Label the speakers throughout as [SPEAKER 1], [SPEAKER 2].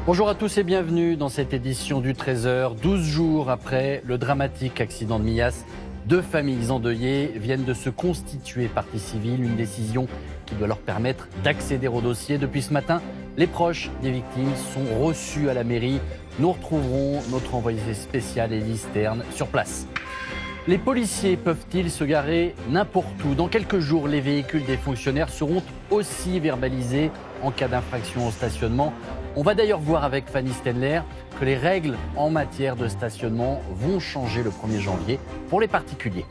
[SPEAKER 1] Bonjour à tous et bienvenue dans cette édition du 13h. 12 jours après le dramatique accident de Millas, 2 familles endeuillées viennent de se constituer partie civile, une décision qui doit leur permettre d'accéder au dossier. Depuis ce matin, les proches des victimes sont reçus à la mairie. Nous retrouverons notre envoyé spécial Élise Stern sur place. Les policiers peuvent-ils se garer n'importe où ? Dans quelques jours, les véhicules des fonctionnaires seront aussi verbalisés en cas d'infraction au stationnement. On va d'ailleurs voir avec Fanny Stenler que les règles en matière de stationnement vont changer le 1er janvier pour les particuliers.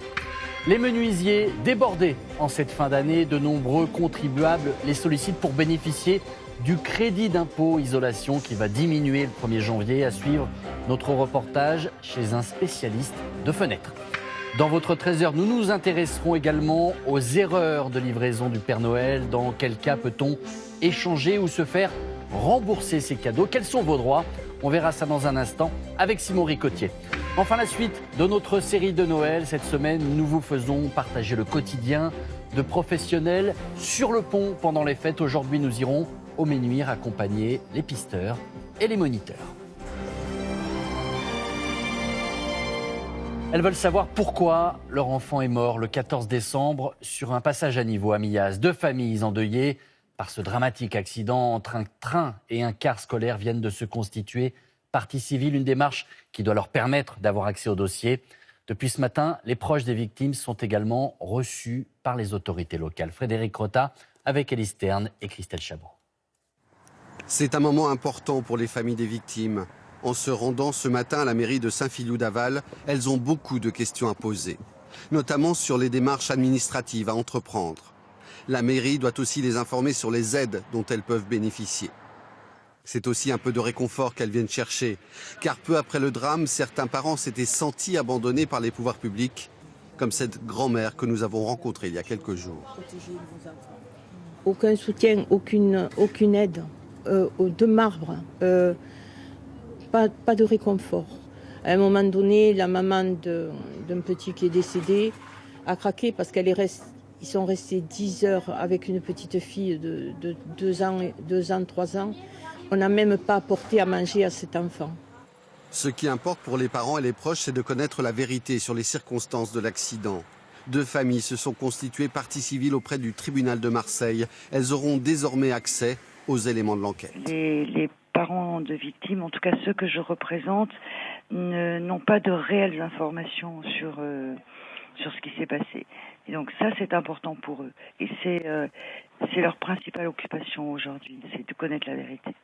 [SPEAKER 1] Les menuisiers débordés en cette fin d'année, de nombreux contribuables les sollicitent pour bénéficier du crédit d'impôt isolation qui va diminuer le 1er janvier. À suivre notre reportage chez un spécialiste de fenêtres. Dans votre 13h, nous nous intéresserons également aux erreurs de livraison du Père Noël. Dans quel cas peut-on échanger ou se faire rembourser ses cadeaux? Quels sont vos droits? On verra ça dans un instant avec Simon Ricotier. Enfin, la suite de notre série de Noël. Cette semaine, nous vous faisons partager le quotidien de professionnels sur le pont pendant les fêtes. Aujourd'hui, nous irons au Ménuire accompagner les pisteurs et les moniteurs. Elles veulent savoir pourquoi leur enfant est mort le 14 décembre sur un passage à niveau à Millas. 2 familles endeuillées par ce dramatique accident entre un train et un car scolaire viennent de se constituer partie civile, une démarche qui doit leur permettre d'avoir accès au dossier. Depuis ce matin, les proches des victimes sont également reçus par les autorités locales. Frédéric Rota avec Élise Stern et Christelle Chabot.
[SPEAKER 2] C'est un moment important pour les familles des victimes. En se rendant ce matin à la mairie de Saint-Filiou-d'Aval, elles ont beaucoup de questions à poser, notamment sur les démarches administratives à entreprendre. La mairie doit aussi les informer sur les aides dont elles peuvent bénéficier. C'est aussi un peu de réconfort qu'elles viennent chercher, car peu après le drame, certains parents s'étaient sentis abandonnés par les pouvoirs publics, comme cette grand-mère que nous avons rencontrée il y a quelques jours.
[SPEAKER 3] Aucun soutien, aucune aide, de marbre. Pas de réconfort. À un moment donné, la maman d'un petit qui est décédé a craqué parce ils sont restés 10 heures avec une petite fille de 2 ans, 3 ans. On n'a même pas apporté à manger à cet enfant.
[SPEAKER 2] Ce qui importe pour les parents et les proches, c'est de connaître la vérité sur les circonstances de l'accident. 2 familles se sont constituées partie civile auprès du tribunal de Marseille. Elles auront désormais accès aux éléments de l'enquête.
[SPEAKER 4] Les parents de victimes, en tout cas ceux que je représente, n'ont pas de réelles informations sur ce qui s'est passé. Et donc ça, c'est important pour eux. Et c'est leur principale occupation aujourd'hui, c'est de connaître la vérité.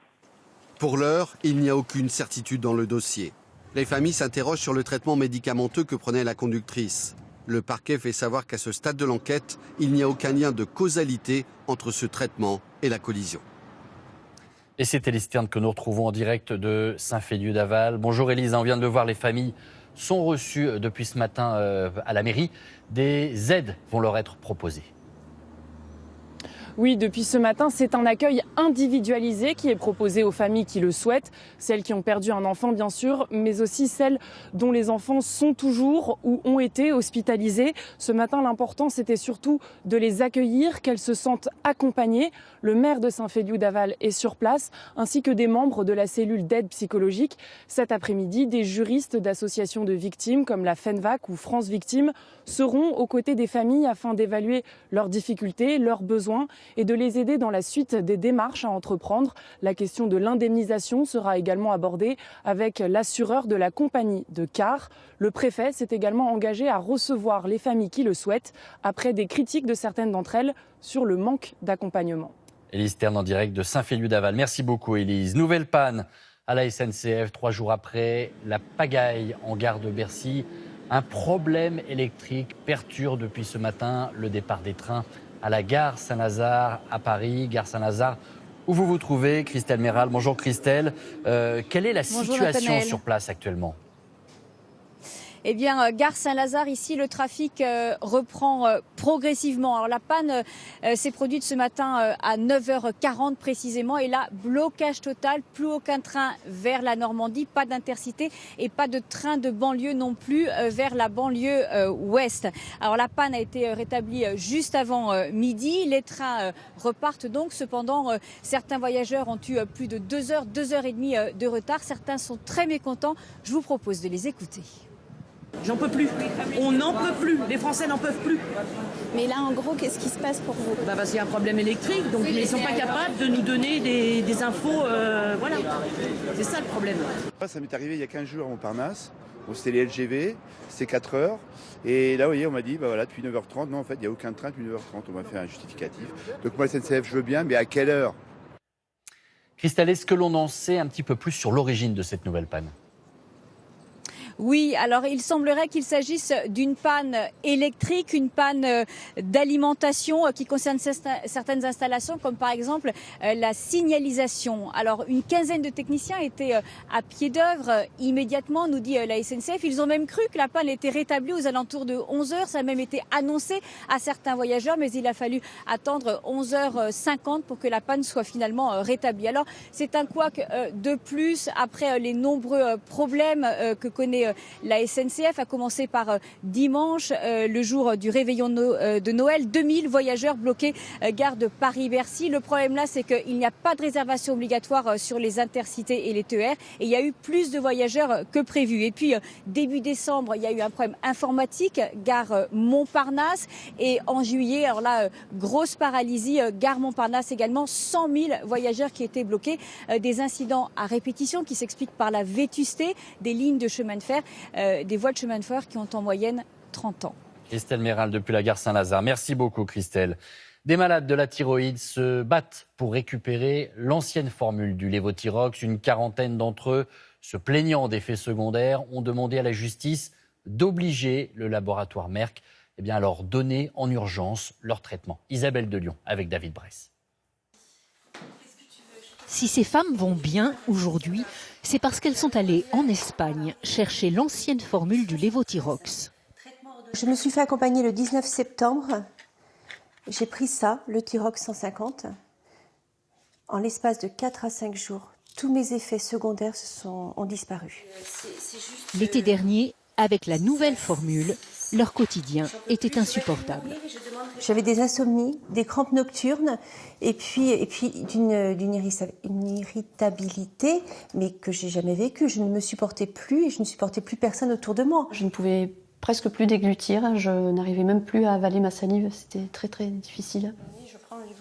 [SPEAKER 2] Pour l'heure, il n'y a aucune certitude dans le dossier. Les familles s'interrogent sur le traitement médicamenteux que prenait la conductrice. Le parquet fait savoir qu'à ce stade de l'enquête, il n'y a aucun lien de causalité entre ce traitement et la collision.
[SPEAKER 1] Et c'est Élise Stern que nous retrouvons en direct de Saint-Filiou-d'Aval. Bonjour Élise, on vient de le voir, les familles sont reçues depuis ce matin à la mairie. Des aides vont leur être proposées.
[SPEAKER 5] Oui, depuis ce matin, c'est un accueil individualisé qui est proposé aux familles qui le souhaitent, celles qui ont perdu un enfant bien sûr, mais aussi celles dont les enfants sont toujours ou ont été hospitalisés. Ce matin, l'important, c'était surtout de les accueillir, qu'elles se sentent accompagnées. Le maire de Saint-Filiou-d'Aval est sur place, ainsi que des membres de la cellule d'aide psychologique. Cet après-midi, des juristes d'associations de victimes comme la FENVAC ou France Victimes seront aux côtés des familles afin d'évaluer leurs difficultés, leurs besoins et de les aider dans la suite des démarches à entreprendre. La question de l'indemnisation sera également abordée avec l'assureur de la compagnie de car. Le préfet s'est également engagé à recevoir les familles qui le souhaitent après des critiques de certaines d'entre elles sur le manque d'accompagnement.
[SPEAKER 1] Élise Stern en direct de Saint-Filiou-d'Aval. Merci beaucoup Élise. Nouvelle panne à la SNCF 3 jours après la pagaille en gare de Bercy. Un problème électrique perturbe depuis ce matin le départ des trains à la gare Saint-Lazare à Paris. Gare Saint-Lazare où vous vous trouvez, Christelle Méral. Bonjour Christelle. Quelle est la situation sur place actuellement ?
[SPEAKER 6] Eh bien, gare Saint-Lazare, ici, le trafic reprend progressivement. Alors la panne s'est produite ce matin à 9h40 précisément. Et là, blocage total, plus aucun train vers la Normandie, pas d'intercité et pas de train de banlieue non plus vers la banlieue ouest. Alors la panne a été rétablie juste avant midi. Les trains repartent donc. Cependant, certains voyageurs ont eu plus de 2 heures, 2 heures et demie de retard. Certains sont très mécontents. Je vous propose de les écouter.
[SPEAKER 7] J'en peux plus. On n'en peut plus. Les Français n'en peuvent plus.
[SPEAKER 8] Mais là, en gros, qu'est-ce qui se passe pour vous ?
[SPEAKER 7] Parce qu'il y a un problème électrique, donc ils ne sont pas capables de nous donner des infos. Voilà. C'est ça le problème.
[SPEAKER 9] Ça m'est arrivé il y a 15 jours à Montparnasse. Bon, c'était les LGV, c'est 4 heures. Et là, vous voyez, on m'a dit, depuis 9h30, non, en fait, il n'y a aucun train depuis 9h30. On m'a fait un justificatif. Donc moi, SNCF, je veux bien, mais à quelle heure ?
[SPEAKER 1] Christelle, est-ce que l'on en sait un petit peu plus sur l'origine de cette nouvelle panne ?
[SPEAKER 6] Oui, alors il semblerait qu'il s'agisse d'une panne électrique, une panne d'alimentation qui concerne certaines installations, comme par exemple la signalisation. Alors une quinzaine de techniciens étaient à pied d'œuvre immédiatement, nous dit la SNCF. Ils ont même cru que la panne était rétablie aux alentours de 11h. Ça a même été annoncé à certains voyageurs, mais il a fallu attendre 11h50 pour que la panne soit finalement rétablie. Alors c'est un couac de plus après les nombreux problèmes que connaît la SNCF, a commencé par dimanche, le jour du réveillon de Noël. 2000 voyageurs bloqués gare de Paris-Bercy. Le problème là, c'est qu'il n'y a pas de réservation obligatoire sur les intercités et les TER. Et il y a eu plus de voyageurs que prévu. Et puis, début décembre, il y a eu un problème informatique, gare Montparnasse. Et en juillet, alors là, grosse paralysie, gare Montparnasse également. 100 000 voyageurs qui étaient bloqués. Des incidents à répétition qui s'expliquent par la vétusté des lignes de chemin de fer. Des voies de chemin de fer qui ont en moyenne 30 ans.
[SPEAKER 1] Christelle Méral depuis la gare Saint-Lazare. Merci beaucoup Christelle. Des malades de la thyroïde se battent pour récupérer l'ancienne formule du Levothyrox. Une quarantaine d'entre eux, se plaignant d'effets secondaires, ont demandé à la justice d'obliger le laboratoire Merck à leur donner en urgence leur traitement. Isabelle de Lyon avec David Bress.
[SPEAKER 10] Si ces femmes vont bien aujourd'hui, c'est parce qu'elles sont allées en Espagne chercher l'ancienne formule du Levothyrox.
[SPEAKER 11] Je me suis fait accompagner le 19 septembre. J'ai pris ça, le Thyrox 150. En l'espace de 4 à 5 jours, tous mes effets secondaires ont disparu.
[SPEAKER 10] L'été dernier, avec la nouvelle formule, leur quotidien était insupportable.
[SPEAKER 11] J'avais des insomnies, des crampes nocturnes et puis une irritabilité, mais que j'ai jamais vécue. Je ne me supportais plus et je ne supportais plus personne autour de moi.
[SPEAKER 12] Je ne pouvais presque plus déglutir, je n'arrivais même plus à avaler ma salive, c'était très très difficile.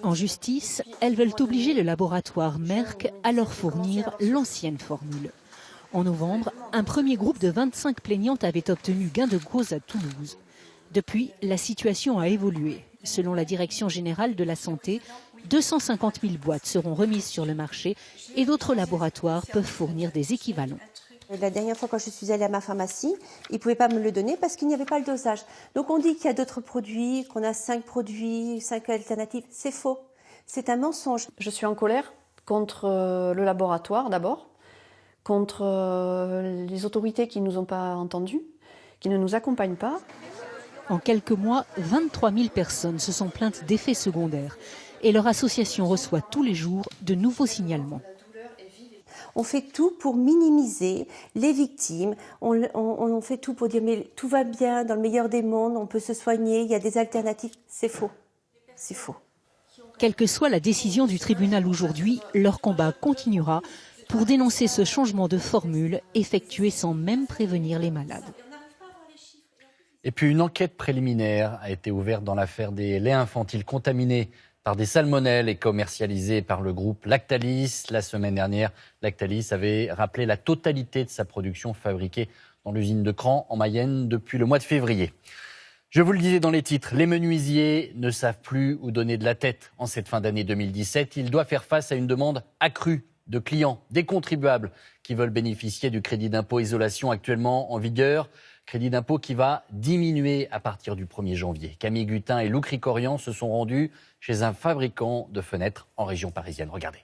[SPEAKER 10] En justice, elles veulent obliger le laboratoire Merck à leur fournir l'ancienne formule. En novembre, un premier groupe de 25 plaignantes avait obtenu gain de cause à Toulouse. Depuis, la situation a évolué. Selon la Direction générale de la santé, 250 000 boîtes seront remises sur le marché et d'autres laboratoires peuvent fournir des équivalents.
[SPEAKER 11] La dernière fois, quand je suis allée à ma pharmacie, ils ne pouvaient pas me le donner parce qu'il n'y avait pas le dosage. Donc on dit qu'il y a d'autres produits, qu'on a 5 produits, 5 alternatives. C'est faux. C'est un mensonge.
[SPEAKER 12] Je suis en colère contre le laboratoire d'abord, contre les autorités qui ne nous ont pas entendus, qui ne nous accompagnent pas.
[SPEAKER 10] En quelques mois, 23 000 personnes se sont plaintes d'effets secondaires et leur association reçoit tous les jours de nouveaux signalements.
[SPEAKER 11] On fait tout pour minimiser les victimes, on fait tout pour dire mais tout va bien, dans le meilleur des mondes, on peut se soigner, il y a des alternatives. C'est faux, c'est faux.
[SPEAKER 10] Quelle que soit la décision du tribunal aujourd'hui, leur combat continuera pour dénoncer ce changement de formule effectué sans même prévenir les malades.
[SPEAKER 1] Et puis une enquête préliminaire a été ouverte dans l'affaire des laits infantiles contaminés par des salmonelles et commercialisés par le groupe Lactalis. La semaine dernière, Lactalis avait rappelé la totalité de sa production fabriquée dans l'usine de Cran en Mayenne depuis le mois de février. Je vous le disais dans les titres, les menuisiers ne savent plus où donner de la tête en cette fin d'année 2017. Ils doivent faire face à une demande accrue de clients, des contribuables qui veulent bénéficier du crédit d'impôt isolation actuellement en vigueur. Crédit d'impôt qui va diminuer à partir du 1er janvier. Camille Gutin et Lou Cricorian se sont rendus chez un fabricant de fenêtres en région parisienne. Regardez.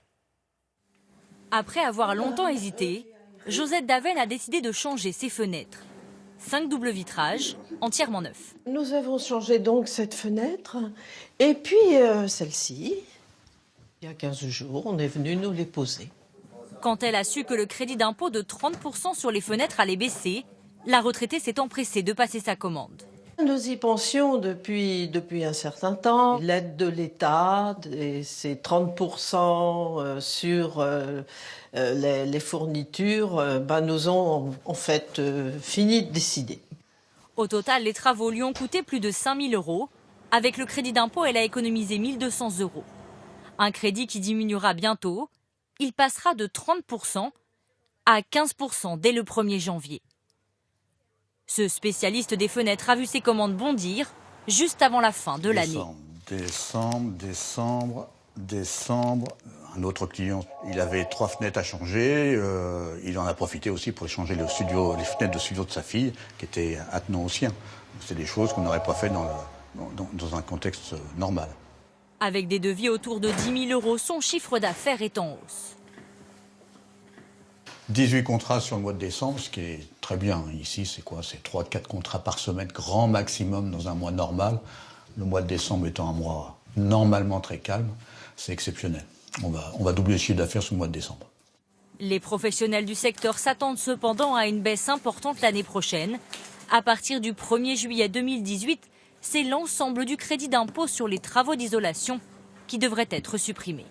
[SPEAKER 13] Après avoir longtemps hésité, Josette Daven a décidé de changer ses fenêtres. 5 doubles vitrages, entièrement neufs.
[SPEAKER 14] Nous avons changé donc cette fenêtre et puis celle-ci. Il y a 15 jours, on est venu nous les poser.
[SPEAKER 13] Quand elle a su que le crédit d'impôt de 30% sur les fenêtres allait baisser, la retraitée s'est empressée de passer sa commande.
[SPEAKER 14] Nous y pensions depuis un certain temps. L'aide de l'État, c'est 30% sur les fournitures, nous ont en fait fini de décider.
[SPEAKER 13] Au total, les travaux lui ont coûté plus de 5 000 €. Avec le crédit d'impôt, elle a économisé 1 200 €. Un crédit qui diminuera bientôt. Il passera de 30% à 15% dès le 1er janvier. Ce spécialiste des fenêtres a vu ses commandes bondir juste avant la fin de l'année.
[SPEAKER 15] Décembre. Un autre client, il avait 3 fenêtres à changer. Il en a profité aussi pour changer les fenêtres de studio de sa fille, qui étaient attenant au sien. C'est des choses qu'on n'aurait pas fait dans un contexte normal.
[SPEAKER 13] Avec des devis autour de 10 000 €, son chiffre d'affaires est en hausse.
[SPEAKER 15] 18 contrats sur le mois de décembre, ce qui est très bien. Ici, c'est quoi? C'est 3-4 contrats par semaine, grand maximum dans un mois normal. Le mois de décembre étant un mois normalement très calme, c'est exceptionnel. On va doubler le chiffre d'affaires sur le mois de décembre.
[SPEAKER 13] Les professionnels du secteur s'attendent cependant à une baisse importante l'année prochaine. À partir du 1er juillet 2018, c'est l'ensemble du crédit d'impôt sur les travaux d'isolation qui devrait être supprimé.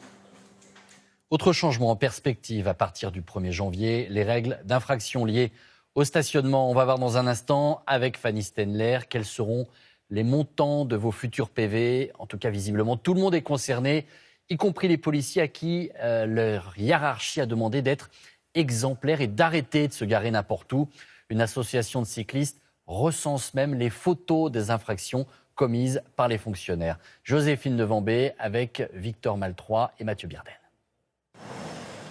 [SPEAKER 1] Autre changement en perspective à partir du 1er janvier, les règles d'infraction liées au stationnement. On va voir dans un instant avec Fanny Stenler quels seront les montants de vos futurs PV. En tout cas, visiblement, tout le monde est concerné, y compris les policiers à qui leur hiérarchie a demandé d'être exemplaires et d'arrêter de se garer n'importe où. Une association de cyclistes recense même les photos des infractions commises par les fonctionnaires. Joséphine Devambé avec Victor Maltroit et Mathieu Birdel.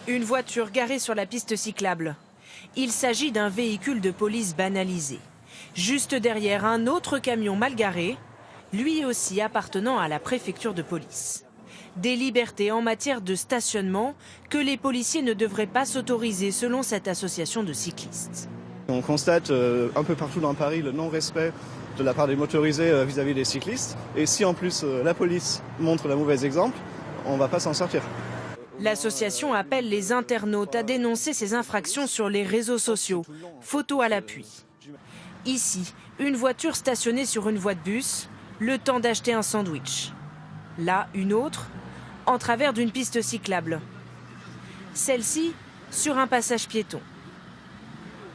[SPEAKER 16] Une voiture garée sur la piste cyclable. Il s'agit d'un véhicule de police banalisé. Juste derrière, un autre camion mal garé, lui aussi appartenant à la préfecture de police. Des libertés en matière de stationnement que les policiers ne devraient pas s'autoriser selon cette association de cyclistes.
[SPEAKER 17] On constate un peu partout dans Paris le non-respect de la part des motorisés vis-à-vis des cyclistes. Et si en plus la police montre le mauvais exemple, on ne va pas s'en sortir.
[SPEAKER 16] L'association appelle les internautes à dénoncer ces infractions sur les réseaux sociaux. Photos à l'appui. Ici, une voiture stationnée sur une voie de bus, le temps d'acheter un sandwich. Là, une autre, en travers d'une piste cyclable. Celle-ci, sur un passage piéton.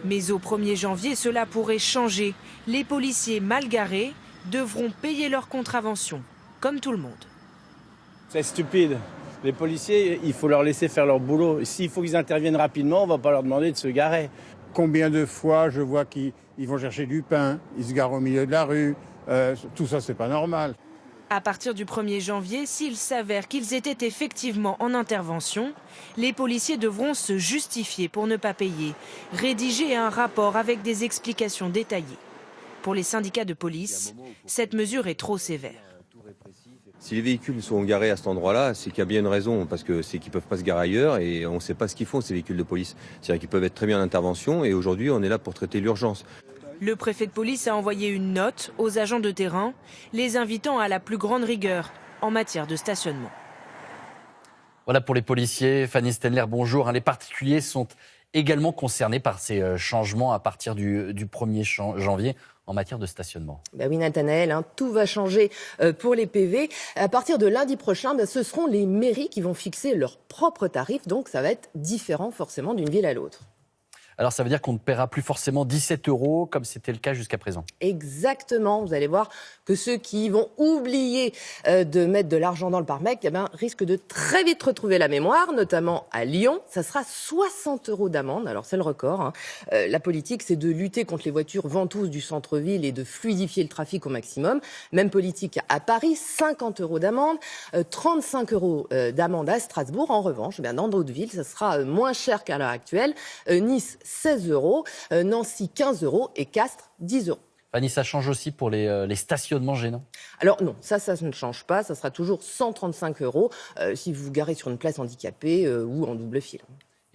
[SPEAKER 16] Mais au 1er janvier, cela pourrait changer. Les policiers mal garés devront payer leur contravention, comme tout le monde.
[SPEAKER 18] C'est stupide. Les policiers, il faut leur laisser faire leur boulot. S'il faut qu'ils interviennent rapidement, on ne va pas leur demander de se garer.
[SPEAKER 19] Combien de fois je vois qu'ils vont chercher du pain, ils se garent au milieu de la rue. Tout ça, c'est pas normal.
[SPEAKER 16] À partir du 1er janvier, s'il s'avère qu'ils étaient effectivement en intervention, les policiers devront se justifier pour ne pas payer, rédiger un rapport avec des explications détaillées. Pour les syndicats de police, cette mesure est trop sévère.
[SPEAKER 20] Si les véhicules sont garés à cet endroit-là, c'est qu'il y a bien une raison, parce que c'est qu'ils ne peuvent pas se garer ailleurs et on ne sait pas ce qu'ils font, ces véhicules de police. C'est-à-dire qu'ils peuvent être très bien en intervention et aujourd'hui, on est là pour traiter l'urgence.
[SPEAKER 16] Le préfet de police a envoyé une note aux agents de terrain, les invitant à la plus grande rigueur en matière de stationnement.
[SPEAKER 1] Voilà pour les policiers. Fanny Stenler, bonjour. Les particuliers sont également concernés par ces changements à partir du 1er janvier en matière de stationnement.
[SPEAKER 21] Oui, Nathanaël, tout va changer pour les PV. À partir de lundi prochain, ce seront les mairies qui vont fixer leurs propres tarifs. Donc, ça va être différent forcément d'une ville à l'autre.
[SPEAKER 1] Alors ça veut dire qu'on ne paiera plus forcément 17 € comme c'était le cas jusqu'à présent.
[SPEAKER 21] Exactement, vous allez voir que ceux qui vont oublier de mettre de l'argent dans le pare-mec risquent de très vite retrouver la mémoire, notamment à Lyon. Ça sera 60 € d'amende, alors c'est le record. La politique, c'est de lutter contre les voitures ventouses du centre-ville et de fluidifier le trafic au maximum. Même politique à Paris, 50 € d'amende, 35 € d'amende à Strasbourg. En revanche, dans d'autres villes, ça sera moins cher qu'à l'heure actuelle. Nice, 16 €, Nancy 15 € et Castres 10 €.
[SPEAKER 1] Fanny, ça change aussi pour les stationnements gênants?
[SPEAKER 21] Alors non, ça ne change pas, ça sera toujours 135 € si vous vous garez sur une place handicapée ou en double fil.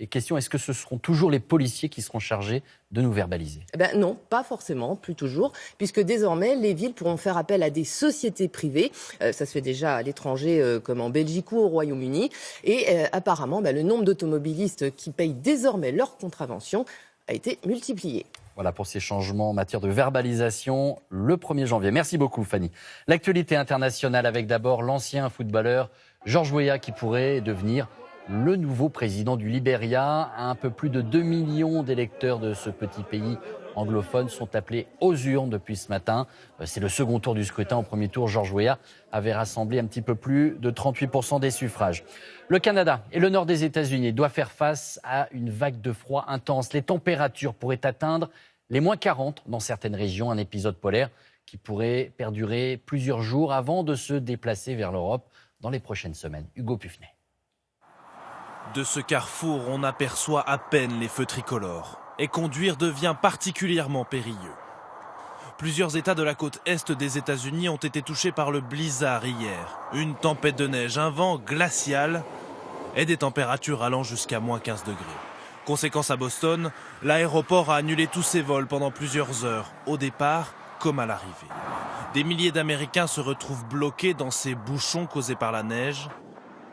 [SPEAKER 1] Et question, est-ce que ce seront toujours les policiers qui seront chargés de nous verbaliser ?
[SPEAKER 21] Non, pas forcément, plus toujours, puisque désormais, les villes pourront faire appel à des sociétés privées. Ça se fait déjà à l'étranger, comme en Belgique ou au Royaume-Uni. Et apparemment, le nombre d'automobilistes qui payent désormais leur contravention a été multiplié.
[SPEAKER 1] Voilà pour ces changements en matière de verbalisation le 1er janvier. Merci beaucoup, Fanny. L'actualité internationale avec d'abord l'ancien footballeur George Weah qui pourrait devenir le nouveau président du Libéria. Un peu plus de 2 millions d'électeurs de ce petit pays anglophone sont appelés aux urnes depuis ce matin. C'est le second tour du scrutin. Au premier tour, George Weah avait rassemblé un petit peu plus de 38% des suffrages. Le Canada et le nord des États-Unis doivent faire face à une vague de froid intense. Les températures pourraient atteindre les moins 40 dans certaines régions. Un épisode polaire qui pourrait perdurer plusieurs jours avant de se déplacer vers l'Europe dans les prochaines semaines. Hugo Pufnet.
[SPEAKER 3] De ce carrefour, on aperçoit à peine les feux tricolores. Et conduire devient particulièrement périlleux. Plusieurs États de la côte est des États-Unis ont été touchés par le blizzard hier. Une tempête de neige, un vent glacial et des températures allant jusqu'à moins 15 degrés. Conséquence à Boston, l'aéroport a annulé tous ses vols pendant plusieurs heures, au départ comme à l'arrivée. Des milliers d'Américains se retrouvent bloqués dans ces bouchons causés par la neige.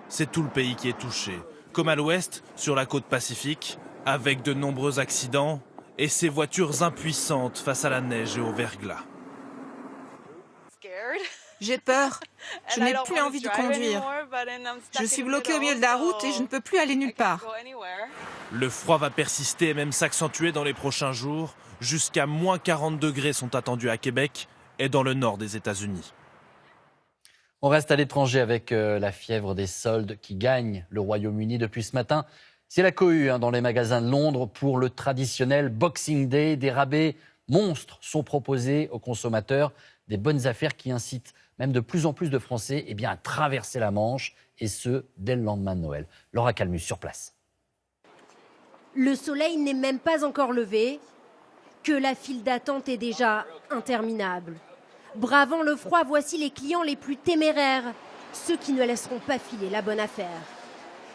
[SPEAKER 3] C'est tout le pays qui est touché. Comme à l'ouest, sur la côte pacifique, avec de nombreux accidents et ces voitures impuissantes face à la neige et au verglas.
[SPEAKER 22] J'ai peur. Je n'ai plus envie de conduire. Je suis bloquée au milieu de la route et je ne peux plus aller nulle part.
[SPEAKER 3] Le froid va persister et même s'accentuer dans les prochains jours. Jusqu'à moins 40 degrés sont attendus à Québec et dans le nord des États-Unis.
[SPEAKER 1] On reste à l'étranger avec la fièvre des soldes qui gagne le Royaume-Uni depuis ce matin. C'est la cohue dans les magasins de Londres pour le traditionnel Boxing Day. Des rabais monstres sont proposés aux consommateurs. Des bonnes affaires qui incitent même de plus en plus de Français à traverser la Manche, et ce, dès le lendemain de Noël. Laura Calmus sur place.
[SPEAKER 23] Le soleil n'est même pas encore levé, que la file d'attente est déjà interminable. Bravant le froid, voici les clients les plus téméraires, ceux qui ne laisseront pas filer la bonne affaire.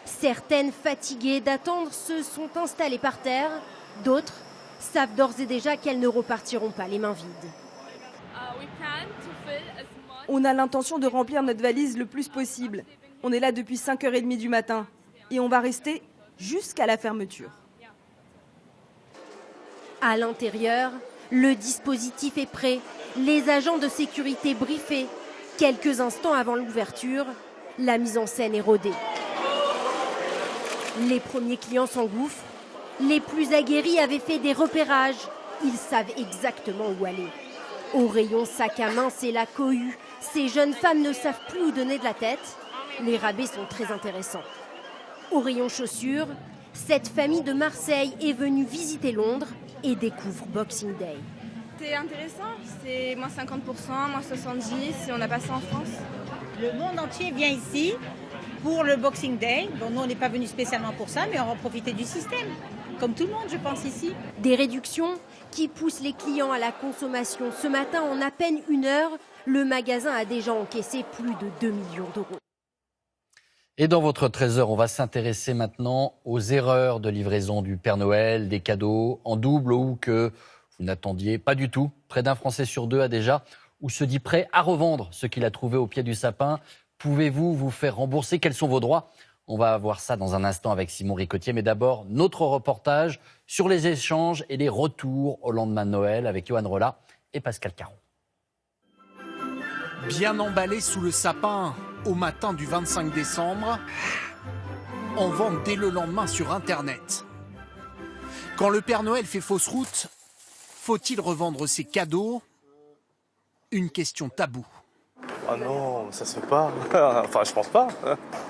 [SPEAKER 23] Certaines, fatiguées d'attendre, se sont installées par terre. D'autres savent d'ores et déjà qu'elles ne repartiront pas les mains vides.
[SPEAKER 24] On a l'intention de remplir notre valise le plus possible. On est là depuis 5h30 du matin et on va rester jusqu'à la fermeture.
[SPEAKER 23] À l'intérieur, le dispositif est prêt. Les agents de sécurité briefés. Quelques instants avant l'ouverture, la mise en scène est rodée. Les premiers clients s'engouffrent. Les plus aguerris avaient fait des repérages. Ils savent exactement où aller. Au rayon sac à main, c'est la cohue. Ces jeunes femmes ne savent plus où donner de la tête. Les rabais sont très intéressants. Au rayon chaussures, cette famille de Marseille est venue visiter Londres et découvre Boxing Day.
[SPEAKER 25] C'est intéressant, c'est moins 50%, moins 70%, et on n'a pas ça en France.
[SPEAKER 26] Le monde entier vient ici pour le Boxing Day. Bon, nous, on n'est pas venus spécialement pour ça, mais on va profiter du système, comme tout le monde, je pense, ici.
[SPEAKER 23] Des réductions qui poussent les clients à la consommation. Ce matin, en à peine 1 heure, le magasin a déjà encaissé plus de 2 millions d'euros.
[SPEAKER 1] Et dans votre trésor, on va s'intéresser maintenant aux erreurs de livraison du Père Noël, des cadeaux en double ou que vous n'attendiez pas du tout. Près d'un Français sur 2 a déjà ou se dit prêt à revendre ce qu'il a trouvé au pied du sapin. Pouvez-vous vous faire rembourser ? Quels sont vos droits ? On va voir ça dans un instant avec Simon Ricotier. Mais d'abord, notre reportage sur les échanges et les retours au lendemain de Noël avec Johan Rolla et Pascal Caron.
[SPEAKER 27] Bien emballé sous le sapin au matin du 25 décembre, en vente dès le lendemain sur Internet. Quand le Père Noël fait fausse route, faut-il revendre ses cadeaux ? Une question taboue.
[SPEAKER 28] Ah non, ça se fait pas. Enfin, je pense pas.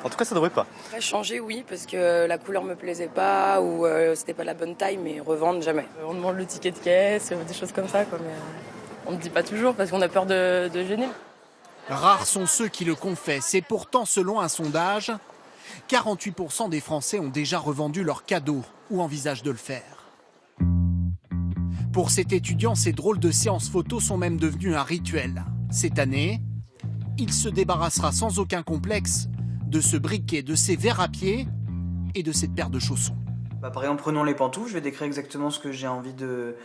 [SPEAKER 28] En tout cas, ça devrait pas.
[SPEAKER 29] Changer, oui, parce que la couleur me plaisait pas ou c'était pas la bonne taille, mais revendre, jamais. On demande le ticket de caisse, des choses comme ça, quoi, mais on ne dit pas toujours parce qu'on a peur de gêner.
[SPEAKER 27] Rares sont ceux qui le confessent et pourtant, selon un sondage, 48% des Français ont déjà revendu leurs cadeaux ou envisagent de le faire. Pour cet étudiant, ces drôles de séances photos sont même devenues un rituel. Cette année, il se débarrassera sans aucun complexe de ce briquet, de ses verres à pied et de cette paire de chaussons.
[SPEAKER 2] Par exemple, prenons les pantoufles, je vais décrire exactement ce que j'ai envie de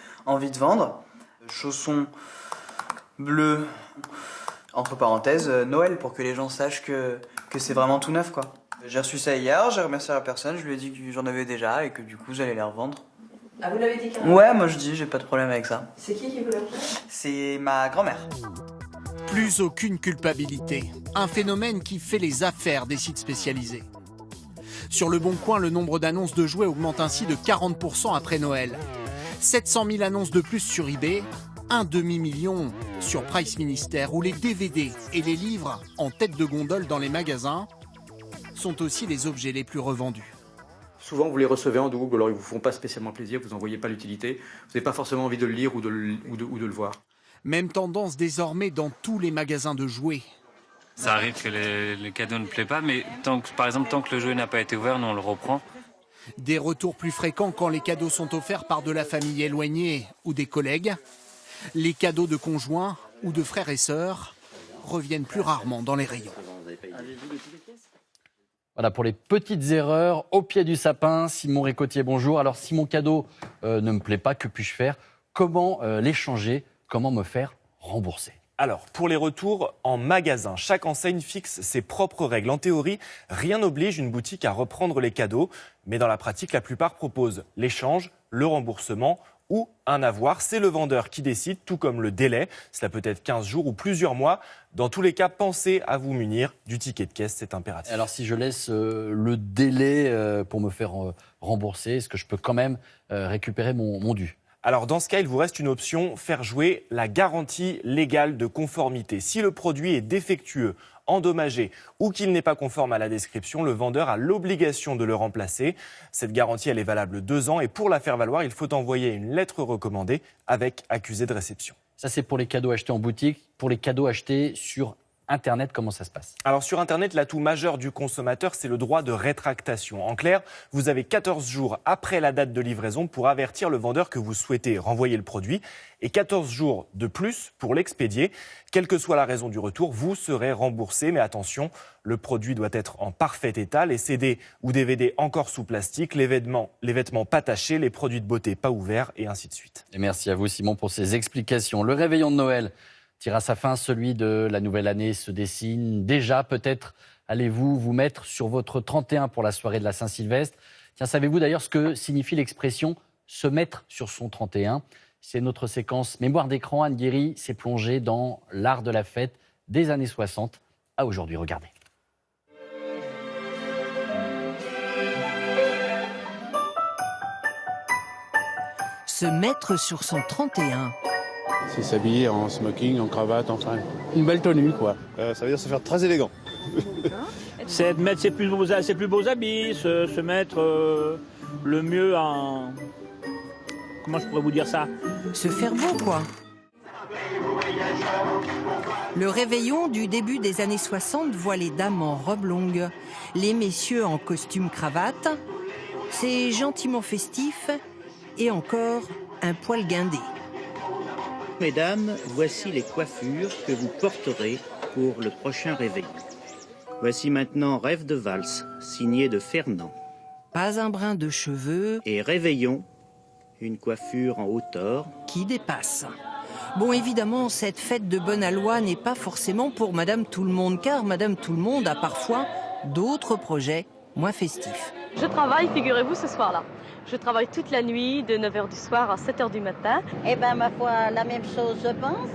[SPEAKER 2] vendre. Chaussons bleus, entre parenthèses, Noël, pour que les gens sachent que c'est vraiment tout neuf, quoi. J'ai reçu ça hier, j'ai remercié la personne, je lui ai dit que j'en avais déjà et que du coup j'allais les revendre.
[SPEAKER 21] Ah, vous l'avez dit carrément?
[SPEAKER 2] Ouais, moi je dis, j'ai pas de problème avec ça.
[SPEAKER 21] C'est qui vous l'a fait?
[SPEAKER 2] C'est ma grand-mère.
[SPEAKER 27] Plus aucune culpabilité. Un phénomène qui fait les affaires des sites spécialisés. Sur Le Bon Coin, le nombre d'annonces de jouets augmente ainsi de 40% après Noël. 700 000 annonces de plus sur eBay, un demi-million sur Price Minister, où les DVD et les livres en tête de gondole dans les magasins sont aussi les objets les plus revendus.
[SPEAKER 4] Souvent, vous les recevez en double, alors ils ne vous font pas spécialement plaisir, vous n'en voyez pas l'utilité, vous n'avez pas forcément envie de le lire ou de le voir.
[SPEAKER 27] Même tendance désormais dans tous les magasins de jouets.
[SPEAKER 5] Ça arrive que le cadeau ne plaît pas, mais par exemple, tant que le jouet n'a pas été ouvert, nous on le reprend.
[SPEAKER 27] Des retours plus fréquents quand les cadeaux sont offerts par de la famille éloignée ou des collègues. Les cadeaux de conjoints ou de frères et sœurs reviennent plus rarement dans les rayons.
[SPEAKER 1] Voilà pour les petites erreurs au pied du sapin. Simon Récotier, bonjour. Alors si mon cadeau ne me plaît pas, que puis-je faire? Comment l'échanger? Comment me faire rembourser?
[SPEAKER 6] Alors, pour les retours en magasin, chaque enseigne fixe ses propres règles. En théorie, rien n'oblige une boutique à reprendre les cadeaux, mais dans la pratique, la plupart proposent l'échange, le remboursement ou un avoir. C'est le vendeur qui décide, tout comme le délai. Cela peut être 15 jours ou plusieurs mois. Dans tous les cas, pensez à vous munir du ticket de caisse, c'est impératif.
[SPEAKER 1] Alors si je laisse le délai pour me faire rembourser, est-ce que je peux quand même récupérer mon dû?
[SPEAKER 6] Alors dans ce cas, il vous reste une option, faire jouer la garantie légale de conformité. Si le produit est défectueux, endommagé ou qu'il n'est pas conforme à la description, le vendeur a l'obligation de le remplacer. Cette garantie, elle est valable 2 ans et pour la faire valoir, il faut envoyer une lettre recommandée avec accusé de réception.
[SPEAKER 1] Ça, c'est pour les cadeaux achetés en boutique. Pour les cadeaux achetés sur Internet, comment ça se passe?
[SPEAKER 6] Alors sur Internet, l'atout majeur du consommateur, c'est le droit de rétractation. En clair, vous avez 14 jours après la date de livraison pour avertir le vendeur que vous souhaitez renvoyer le produit et 14 jours de plus pour l'expédier. Quelle que soit la raison du retour, vous serez remboursé. Mais attention, le produit doit être en parfait état. Les CD ou DVD encore sous plastique, les vêtements pas tachés, les produits de beauté pas ouverts et ainsi de suite.
[SPEAKER 1] Et merci à vous Simon pour ces explications. Le réveillon de Noël tire à sa fin, celui de la nouvelle année se dessine. Déjà, peut-être allez-vous vous mettre sur votre 31 pour la soirée de la Saint-Sylvestre. Tiens, savez-vous d'ailleurs ce que signifie l'expression « se mettre sur son 31 » ? C'est notre séquence Mémoire d'écran. Anne Guéry s'est plongée dans l'art de la fête des années 60 à aujourd'hui. Regardez.
[SPEAKER 7] Se mettre sur son 31.
[SPEAKER 19] C'est s'habiller en smoking, en cravate, enfin, une belle tenue, quoi.
[SPEAKER 17] Ça veut dire se faire très élégant.
[SPEAKER 8] C'est de mettre ses plus beaux habits, se mettre le mieux en... Comment je pourrais vous dire ça?
[SPEAKER 7] Se faire beau, quoi. Le réveillon du début des années 60 voit les dames en robe longue, les messieurs en costume cravate. C'est gentiment festif et encore un poil guindé.
[SPEAKER 9] Mesdames, voici les coiffures que vous porterez pour le prochain réveillon. Voici maintenant Rêve de valse, signé de Fernand.
[SPEAKER 7] Pas un brin de cheveux.
[SPEAKER 9] Et Réveillon, une coiffure en hauteur.
[SPEAKER 7] Qui dépasse. Bon, évidemment, cette fête de bonne aloi n'est pas forcément pour Madame Tout-le-Monde, car Madame Tout-le-Monde a parfois d'autres projets moins festifs.
[SPEAKER 11] Je travaille, figurez-vous, ce soir-là. Je travaille toute la nuit, de 9h du soir à 7h du matin.
[SPEAKER 12] Eh bien, ma foi, la même chose, je pense.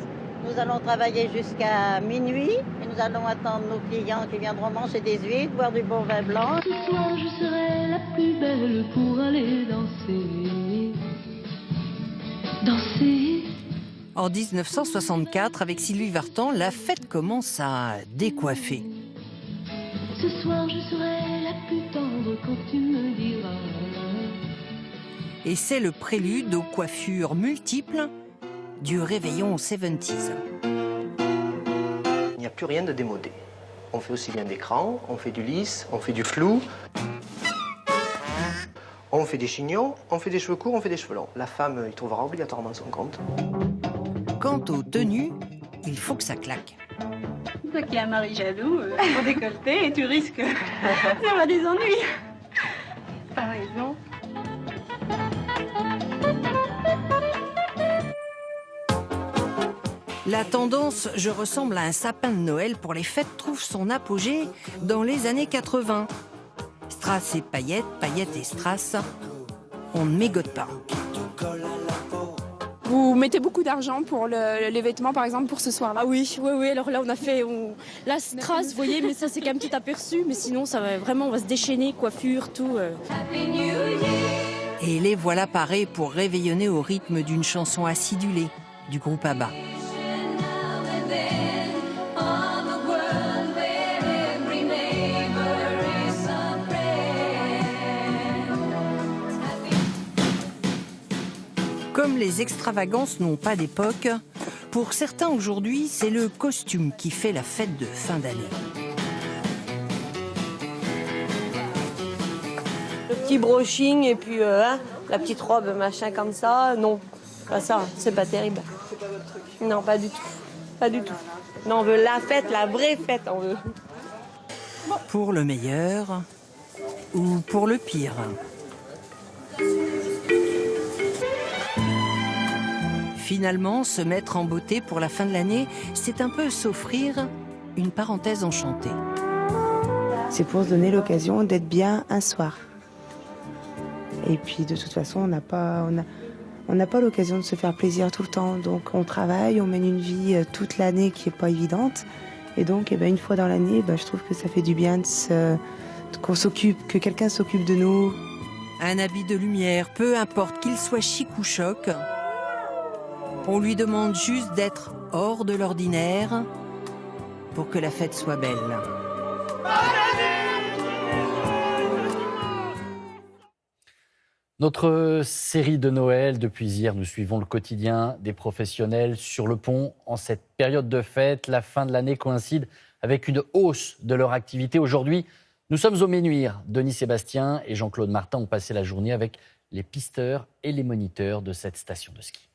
[SPEAKER 12] Nous allons travailler jusqu'à minuit et nous allons attendre nos clients qui viendront manger des huîtres, boire du bon vin blanc.
[SPEAKER 30] Ce soir, je serai la plus belle pour aller danser. Danser.
[SPEAKER 7] En 1964, avec Sylvie Vartan, la fête commence à décoiffer.
[SPEAKER 30] Ce soir, je serai la plus tendre quand tu me diras.
[SPEAKER 7] Et c'est le prélude aux coiffures multiples du réveillon 70s.
[SPEAKER 31] Il n'y a plus rien de démodé. On fait aussi bien d'écran, on fait du lisse, on fait du flou. On fait des chignons, on fait des cheveux courts, on fait des cheveux longs. La femme y trouvera obligatoirement son compte.
[SPEAKER 7] Quant aux tenues, il faut que ça claque.
[SPEAKER 30] Toi qui as un mari jaloux, pour décolleter, et tu risques d'avoir des ennuis. Par exemple.
[SPEAKER 7] La tendance « je ressemble à un sapin de Noël » pour les fêtes trouve son apogée dans les années 80. Strass et paillettes, paillettes et strass, on ne mégote pas.
[SPEAKER 3] Vous mettez beaucoup d'argent pour les vêtements, par exemple, pour ce soir-là?
[SPEAKER 11] Ah oui, alors là, on a fait la strass, vous voyez, mais ça, c'est quand même tout aperçu. Mais sinon, ça va vraiment, on va se déchaîner, coiffure, tout.
[SPEAKER 7] Et les voilà parés pour réveillonner au rythme d'une chanson acidulée du groupe ABBA. Comme les extravagances n'ont pas d'époque, pour certains aujourd'hui, c'est le costume qui fait la fête de fin d'année.
[SPEAKER 10] Le petit brushing et puis la petite robe, machin comme ça, non. Pas ça, c'est pas terrible. Non, pas du tout. Pas du tout. Non, on veut la fête, la vraie fête, on veut.
[SPEAKER 7] Pour le meilleur ou pour le pire. Finalement, se mettre en beauté pour la fin de l'année, c'est un peu s'offrir une parenthèse enchantée.
[SPEAKER 13] C'est pour se donner l'occasion d'être bien un soir. Et puis de toute façon, on n'a pas l'occasion de se faire plaisir tout le temps. Donc on travaille, on mène une vie toute l'année qui n'est pas évidente. Et donc une fois dans l'année, je trouve que ça fait du bien qu'on s'occupe, que quelqu'un s'occupe de nous.
[SPEAKER 7] Un habit de lumière, peu importe qu'il soit chic ou choc, on lui demande juste d'être hors de l'ordinaire pour que la fête soit belle.
[SPEAKER 1] Notre série de Noël, depuis hier, nous suivons le quotidien des professionnels sur le pont. En cette période de fête, la fin de l'année coïncide avec une hausse de leur activité. Aujourd'hui, nous sommes au Ménuire. Denis Sébastien et Jean-Claude Martin ont passé la journée avec les pisteurs et les moniteurs de cette station de ski.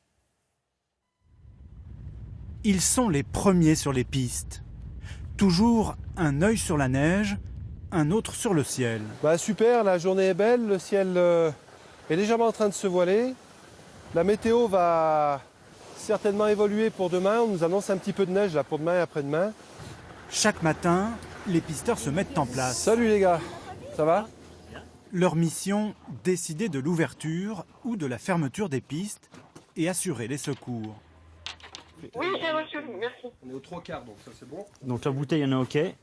[SPEAKER 14] Ils sont les premiers sur les pistes. Toujours un œil sur la neige, un autre sur le ciel.
[SPEAKER 15] Super, la journée est belle, le ciel est légèrement en train de se voiler. La météo va certainement évoluer pour demain. On nous annonce un petit peu de neige là, pour demain et après-demain.
[SPEAKER 14] Chaque matin, les pisteurs se mettent en place.
[SPEAKER 15] Salut les gars, ça va?
[SPEAKER 14] Leur mission, décider de l'ouverture ou de la fermeture des pistes et assurer les secours.
[SPEAKER 16] Oui, j'ai reçu, merci.
[SPEAKER 15] On est aux 3/4, donc ça c'est bon.
[SPEAKER 8] Donc la bouteille, il y en a OK. Et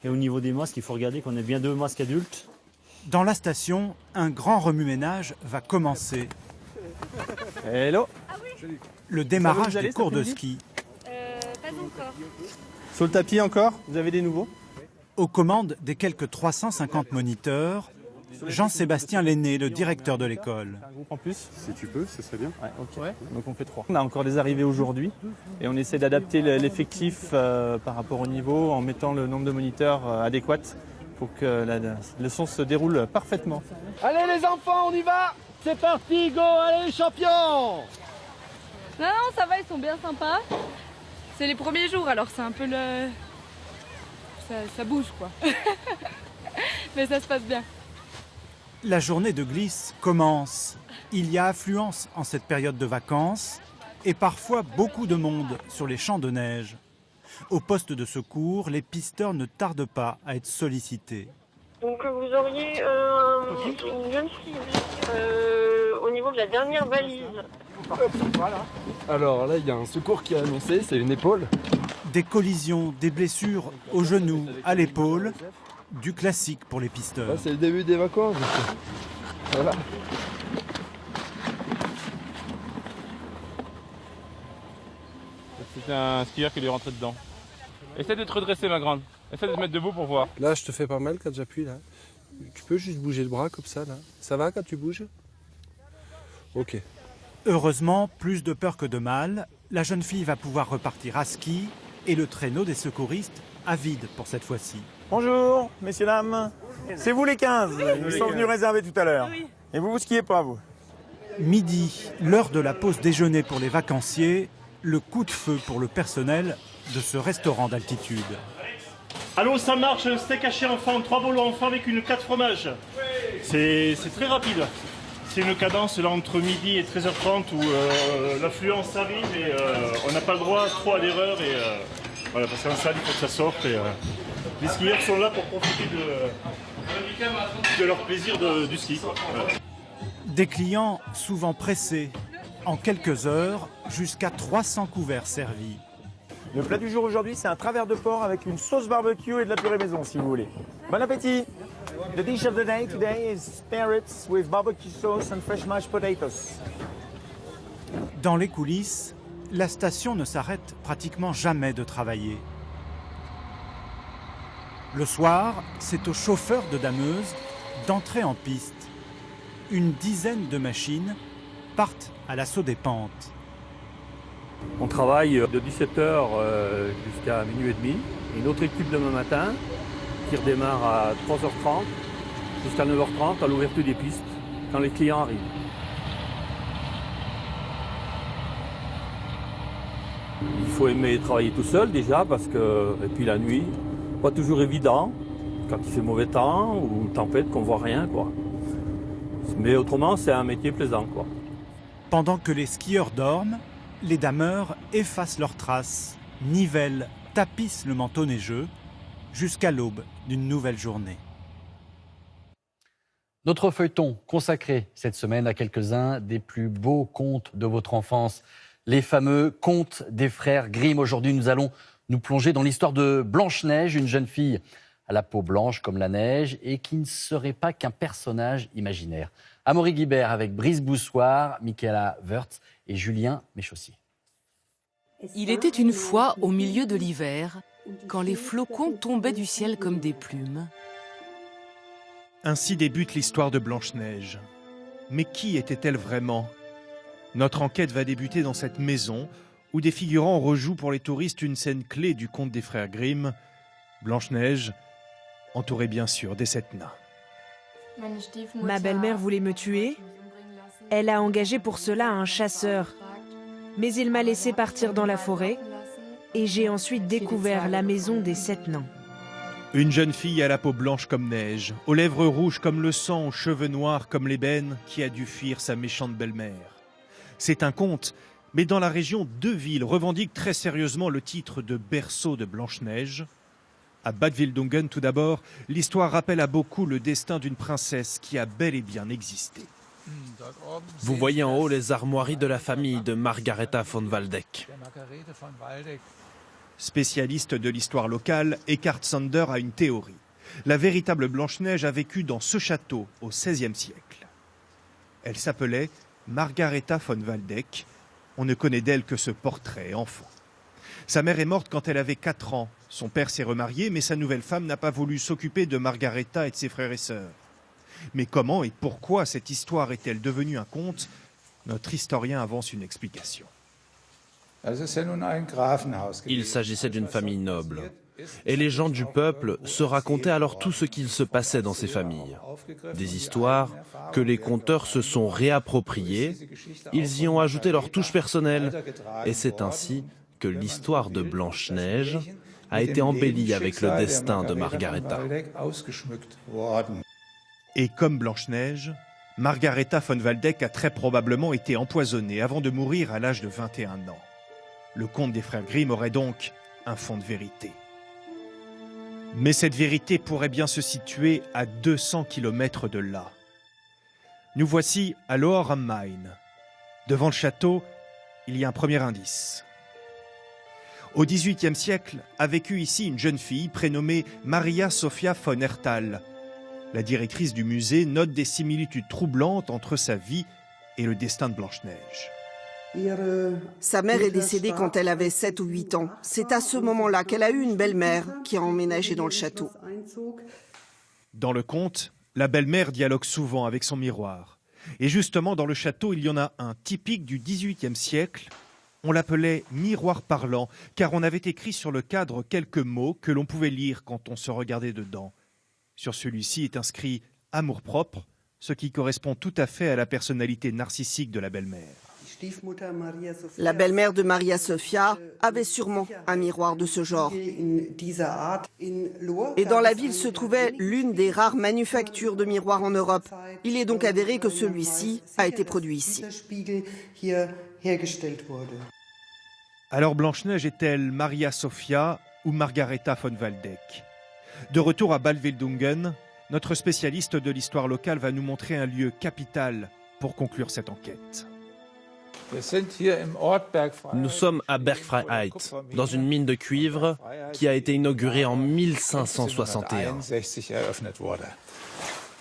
[SPEAKER 8] au niveau des masques, il faut regarder qu'on ait bien 2 masques adultes.
[SPEAKER 14] Dans la station, un grand remue-ménage va commencer.
[SPEAKER 15] Hello.
[SPEAKER 14] Le démarrage des cours de ski.
[SPEAKER 16] Pas encore.
[SPEAKER 15] Sur le tapis encore? Vous avez des nouveaux?
[SPEAKER 14] Aux commandes des quelques 350 moniteurs, Jean-Sébastien Lenné, le directeur de l'école.
[SPEAKER 15] Un groupe en plus? Si tu peux, ce serait bien.
[SPEAKER 18] Ouais, ok.
[SPEAKER 15] Ouais.
[SPEAKER 18] Donc on fait 3. On a encore des arrivées aujourd'hui et on essaie d'adapter l'effectif par rapport au niveau en mettant le nombre de moniteurs adéquat pour que la leçon se déroule parfaitement.
[SPEAKER 15] Allez les enfants, on y va! C'est parti, go! Allez les champions!
[SPEAKER 3] Non, ça va, ils sont bien sympas. C'est les premiers jours, alors c'est un peu le... Ça bouge, quoi. Mais ça se passe bien.
[SPEAKER 14] La journée de glisse commence. Il y a affluence en cette période de vacances et parfois beaucoup de monde sur les champs de neige. Au poste de secours, les pisteurs ne tardent pas à être sollicités.
[SPEAKER 16] Donc vous auriez une jeune fille au niveau de la dernière valise.
[SPEAKER 15] Voilà. Alors là, il y a un secours qui est annoncé, c'est une épaule.
[SPEAKER 14] Des collisions, des blessures au genou, à l'épaule, du classique pour les pisteurs.
[SPEAKER 15] Là, c'est le début des vacances. Voilà.
[SPEAKER 18] C'est un skieur qui lui est rentré dedans. Essaie de te redresser, ma grande. Essaie de te mettre debout pour voir.
[SPEAKER 15] Là, je te fais pas mal quand j'appuie là. Tu peux juste bouger le bras comme ça là. Ça va quand tu bouges? Ok.
[SPEAKER 14] Heureusement, plus de peur que de mal, la jeune fille va pouvoir repartir à ski et le traîneau des secouristes à vide pour cette fois-ci.
[SPEAKER 18] Bonjour, messieurs, dames. C'est vous les 15. Ils sont venus réserver tout à l'heure. Et vous skiez pas, vous?
[SPEAKER 14] Midi, l'heure de la pause déjeuner pour les vacanciers, le coup de feu pour le personnel de ce restaurant d'altitude.
[SPEAKER 20] Allô, ça marche, un steak haché enfant, 3 bolos enfants avec une 4 fromages. C'est très rapide. C'est une cadence là entre midi et 13h30 où l'affluence arrive et on n'a pas le droit trop à l'erreur. Et voilà, parce qu'en salle, il faut que ça sorte. Et, les skieurs sont là pour profiter de leur plaisir du ski. Voilà.
[SPEAKER 14] Des clients souvent pressés. En quelques heures, jusqu'à 300 couverts servis.
[SPEAKER 2] Le plat du jour aujourd'hui, c'est un travers de porc avec une sauce barbecue et de la purée maison, si vous voulez. Bon appétit! The dish of the day today is spare ribs with barbecue sauce and fresh mashed potatoes.
[SPEAKER 14] Dans les coulisses, la station ne s'arrête pratiquement jamais de travailler. Le soir, c'est aux chauffeurs de dameuses d'entrer en piste. Une dizaine de machines partent à l'assaut des pentes.
[SPEAKER 4] On travaille de 17h jusqu'à minuit et demi. Une autre équipe demain matin qui redémarre à 3h30 jusqu'à 9h30 à l'ouverture des pistes quand les clients arrivent. Il faut aimer travailler tout seul déjà parce que, et puis la nuit, pas toujours évident quand il fait mauvais temps ou tempête qu'on voit rien quoi. Mais autrement c'est un métier plaisant quoi.
[SPEAKER 14] Pendant que les skieurs dorment, les dameurs effacent leurs traces, nivellent, tapissent le manteau neigeux jusqu'à l'aube d'une nouvelle journée.
[SPEAKER 1] Notre feuilleton consacré cette semaine à quelques-uns des plus beaux contes de votre enfance, les fameux contes des frères Grimm. Aujourd'hui, nous allons nous plonger dans l'histoire de Blanche-Neige, une jeune fille à la peau blanche comme la neige et qui ne serait pas qu'un personnage imaginaire. Amaury Guibert avec Brice Boussoir, Michaela Wörth et Julien Méchaussier.
[SPEAKER 5] Il était une fois au milieu de l'hiver, quand les flocons tombaient du ciel comme des plumes.
[SPEAKER 21] Ainsi débute l'histoire de Blanche-Neige. Mais qui était-elle vraiment ? Notre enquête va débuter dans cette maison où des figurants rejouent pour les touristes une scène clé du conte des frères Grimm. Blanche-Neige, entourée bien sûr des 7 nains.
[SPEAKER 22] Ma belle-mère voulait me tuer. Elle a engagé pour cela un chasseur. Mais il m'a laissé partir dans la forêt et j'ai ensuite découvert la maison des 7 nains.
[SPEAKER 21] Une jeune fille à la peau blanche comme neige, aux lèvres rouges comme le sang, aux cheveux noirs comme l'ébène, qui a dû fuir sa méchante belle-mère. C'est un conte, mais dans la région, 2 villes revendiquent très sérieusement le titre de berceau de Blanche-Neige. À Bad Wildungen, tout d'abord, l'histoire rappelle à beaucoup le destin d'une princesse qui a bel et bien existé.
[SPEAKER 23] Vous voyez en haut les armoiries de la famille de Margaretha von Waldeck.
[SPEAKER 21] Spécialiste de l'histoire locale, Eckhard Sander a une théorie. La véritable Blanche-Neige a vécu dans ce château au XVIe siècle. Elle s'appelait Margaretha von Waldeck. On ne connaît d'elle que ce portrait enfant. Sa mère est morte quand elle avait 4 ans. Son père s'est remarié, mais sa nouvelle femme n'a pas voulu s'occuper de Margaretha et de ses frères et sœurs. Mais comment et pourquoi cette histoire est-elle devenue un conte ? Notre historien avance une explication.
[SPEAKER 23] Il s'agissait d'une famille noble. Et les gens du peuple se racontaient alors tout ce qu'il se passait dans ces familles. Des histoires que les conteurs se sont réappropriées, ils y ont ajouté leur touche personnelle. Et c'est ainsi que l'histoire de Blanche-Neige a été embellie avec le destin de Margaretha.
[SPEAKER 21] Et comme Blanche-Neige, Margaretha von Waldeck a très probablement été empoisonnée avant de mourir à l'âge de 21 ans. Le conte des frères Grimm aurait donc un fond de vérité. Mais cette vérité pourrait bien se situer à 200 km de là. Nous voici à Loher am Main. Devant le château, il y a un premier indice. Au XVIIIe siècle, a vécu ici une jeune fille prénommée Maria Sophia von Erthal. La directrice du musée note des similitudes troublantes entre sa vie et le destin de Blanche-Neige.
[SPEAKER 24] Sa mère est décédée quand elle avait 7 ou 8 ans. C'est à ce moment-là qu'elle a eu une belle-mère qui a emménagé dans le château.
[SPEAKER 21] Dans le conte, la belle-mère dialogue souvent avec son miroir. Et justement, dans le château, il y en a un typique du XVIIIe siècle. On l'appelait « miroir parlant » car on avait écrit sur le cadre quelques mots que l'on pouvait lire quand on se regardait dedans. Sur celui-ci est inscrit « amour-propre », ce qui correspond tout à fait à la personnalité narcissique de la belle-mère.
[SPEAKER 24] La belle-mère de Maria Sofia avait sûrement un miroir de ce genre. Et dans la ville se trouvait l'une des rares manufactures de miroirs en Europe. Il est donc avéré que celui-ci a été produit ici.
[SPEAKER 21] Alors Blanche-Neige est-elle Maria Sofia ou Margaretha von Waldeck? De retour à Ballwildungen, notre spécialiste de l'histoire locale va nous montrer un lieu capital pour conclure cette enquête.
[SPEAKER 23] Nous sommes à Bergfreiheit, dans une mine de cuivre qui a été inaugurée en 1561.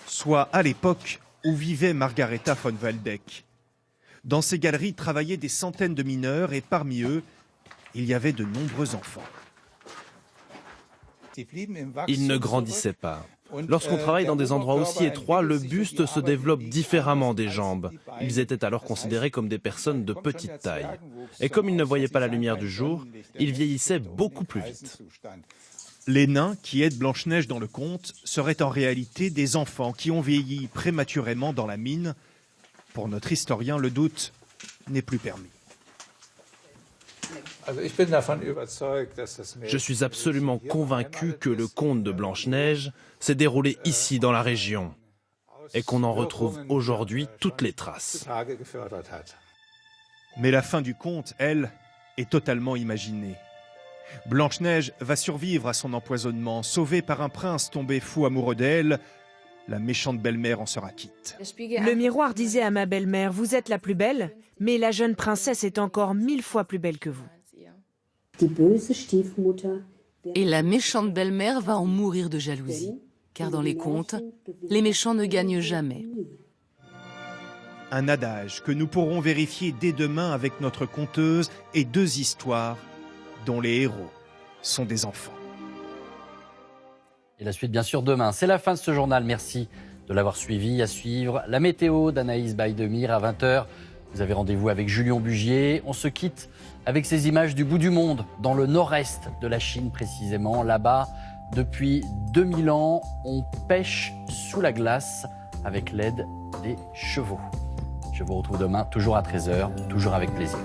[SPEAKER 21] Soit à l'époque où vivait Margaretha von Waldeck. Dans ces galeries travaillaient des centaines de mineurs et parmi eux, il y avait de nombreux enfants.
[SPEAKER 23] Ils ne grandissaient pas. Lorsqu'on travaille dans des endroits aussi étroits, le buste se développe différemment des jambes. Ils étaient alors considérés comme des personnes de petite taille. Et comme ils ne voyaient pas la lumière du jour, ils vieillissaient beaucoup plus vite.
[SPEAKER 21] Les nains qui aident Blanche-Neige dans le conte seraient en réalité des enfants qui ont vieilli prématurément dans la mine. Pour notre historien, le doute n'est plus permis.
[SPEAKER 23] Je suis absolument convaincu que le conte de Blanche-Neige s'est déroulé ici dans la région et qu'on en retrouve aujourd'hui toutes les traces.
[SPEAKER 21] Mais la fin du conte, elle, est totalement imaginée. Blanche-Neige va survivre à son empoisonnement, sauvée par un prince tombé fou amoureux d'elle. La méchante belle-mère en sera quitte.
[SPEAKER 22] Le miroir disait à ma belle-mère, vous êtes la plus belle, mais la jeune princesse est encore 1000 fois plus belle que vous.
[SPEAKER 5] Et la méchante belle-mère va en mourir de jalousie, car dans les contes, les méchants ne gagnent jamais.
[SPEAKER 21] Un adage que nous pourrons vérifier dès demain avec notre conteuse et 2 histoires dont les héros sont des enfants.
[SPEAKER 1] Et la suite, bien sûr, demain. C'est la fin de ce journal. Merci de l'avoir suivi. À suivre la météo d'Anaïs Baïdemir à 20h. Vous avez rendez-vous avec Julien Bugier. On se quitte avec ces images du bout du monde, dans le nord-est de la Chine précisément. Là-bas, depuis 2000 ans, on pêche sous la glace avec l'aide des chevaux. Je vous retrouve demain, toujours à 13h, toujours avec plaisir.